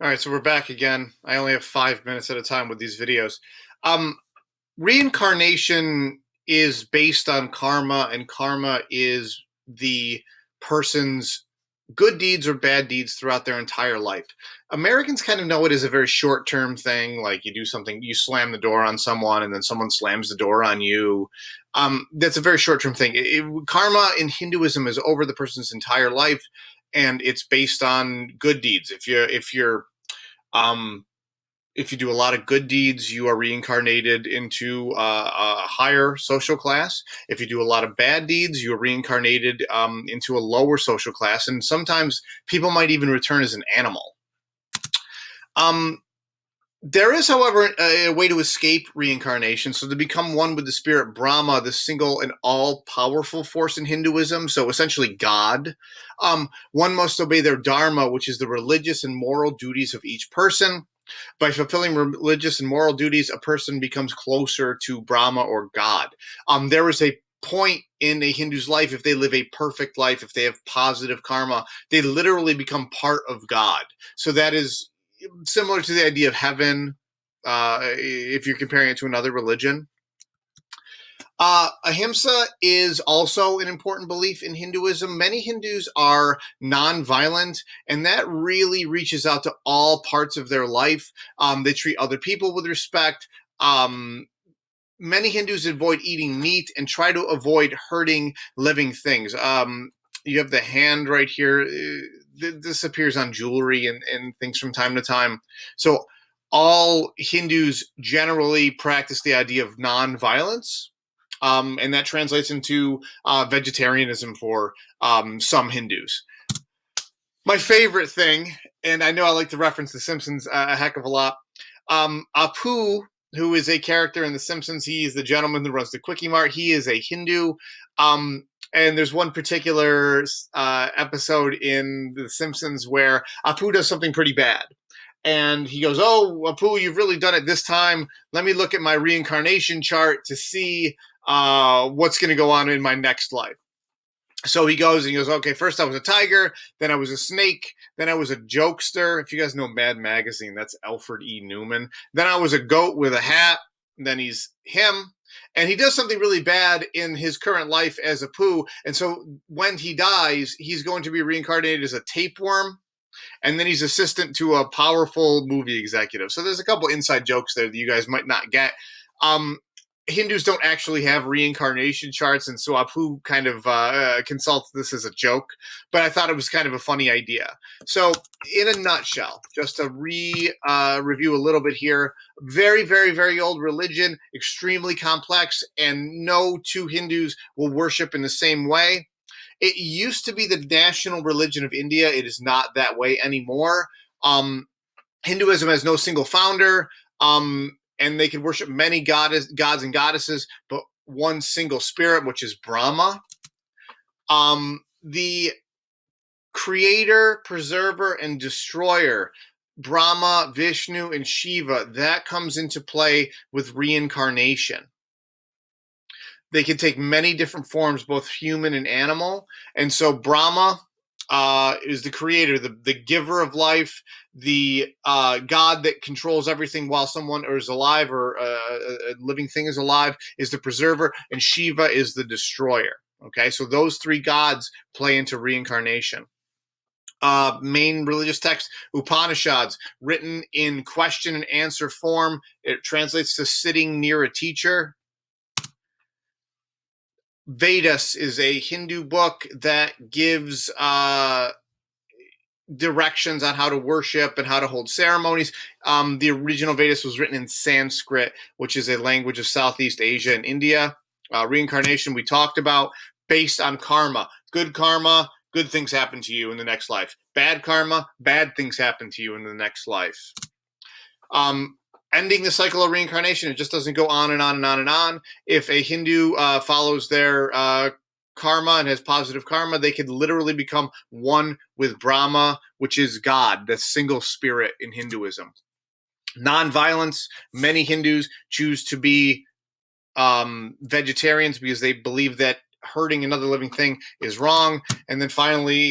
All right, so we're back again. I only have 5 minutes at a time with these videos. Um, Reincarnation is based on karma, and karma is the person's good deeds or bad deeds throughout their entire life. Americans kind of know it as a very short term thing, like you do something, you slam the door on someone, and then someone slams the door on you. That's a very short term thing. Karma in Hinduism is over the person's entire life, and it's based on good deeds. Um, if you do a lot of good deeds, you are reincarnated into a higher social class. If you do a lot of bad deeds, you are reincarnated into a lower social class. And sometimes people might even return as an animal. Um, there is, however, a way to escape reincarnation. So to become one with the spirit Brahma, the single and all-powerful force in Hinduism, so essentially God, one must obey their dharma, which is the religious and moral duties of each person. By fulfilling religious and moral duties, a person becomes closer to Brahma or God. There is a point in a Hindu's life, if they live a perfect life, if they have positive karma, they literally become part of God. So that is similar to the idea of heaven, if you're comparing it to another religion. Ahimsa is also an important belief in Hinduism. Many Hindus are nonviolent, and that really reaches out to all parts of their life. They treat other people with respect. Many Hindus avoid eating meat and try to avoid hurting living things. You have the hand right here. This appears on jewelry and things from time to time. So all Hindus generally practice the idea of nonviolence. And that translates into vegetarianism for some Hindus. My favorite thing, and I know I like to reference The Simpsons a heck of a lot, Apu, who is a character in The Simpsons, he is the gentleman who runs the Quickie Mart. He is a Hindu. And there's one particular episode in The Simpsons where Apu does something pretty bad. And he goes, "Oh, Apu, you've really done it this time. Let me look at my reincarnation chart to see what's going to go on in my next life." So he goes and he goes, "Okay, first I was a tiger, then I was a snake, then I was a jokester." If you guys know Mad Magazine, that's Alfred E. Newman. "Then I was a goat with a hat." And then he's him. And he does something really bad in his current life as Apu. And so when he dies, he's going to be reincarnated as a tapeworm. And then he's assistant to a powerful movie executive. So there's a couple inside jokes there that you guys might not get. Hindus don't actually have reincarnation charts, and so Apu kind of consults this as a joke, but I thought it was kind of a funny idea. So in a nutshell, just to review a little bit here, very, very, very old religion, extremely complex, and no two Hindus will worship in the same way. It used to be the national religion of India. It is not that way anymore. Hinduism has no single founder, and they can worship many gods and goddesses, but one single spirit, which is Brahma. The creator, preserver, and destroyer, Brahma, Vishnu, and Shiva, that comes into play with reincarnation. They can take many different forms, both human and animal. And so Brahma is the creator, the giver of life, the God that controls everything while someone is alive or a living thing is alive, is the preserver, and Shiva is the destroyer. Okay, so those three gods play into reincarnation. Main religious text, Upanishads, written in question and answer form. It translates to sitting near a teacher. Vedas is a Hindu book that gives directions on how to worship and how to hold ceremonies. The original Vedas was written in Sanskrit, which is a language of Southeast Asia and India. Reincarnation we talked about, based on karma. Good karma, good things happen to you in the next life. Bad karma, bad things happen to you in the next life. Ending the cycle of reincarnation, it just doesn't go on and on and on and on. If a Hindu follows their karma and has positive karma, they could literally become one with Brahma, which is God, the single spirit in Hinduism. Nonviolence, many Hindus choose to be vegetarians because they believe that hurting another living thing is wrong. And then finally,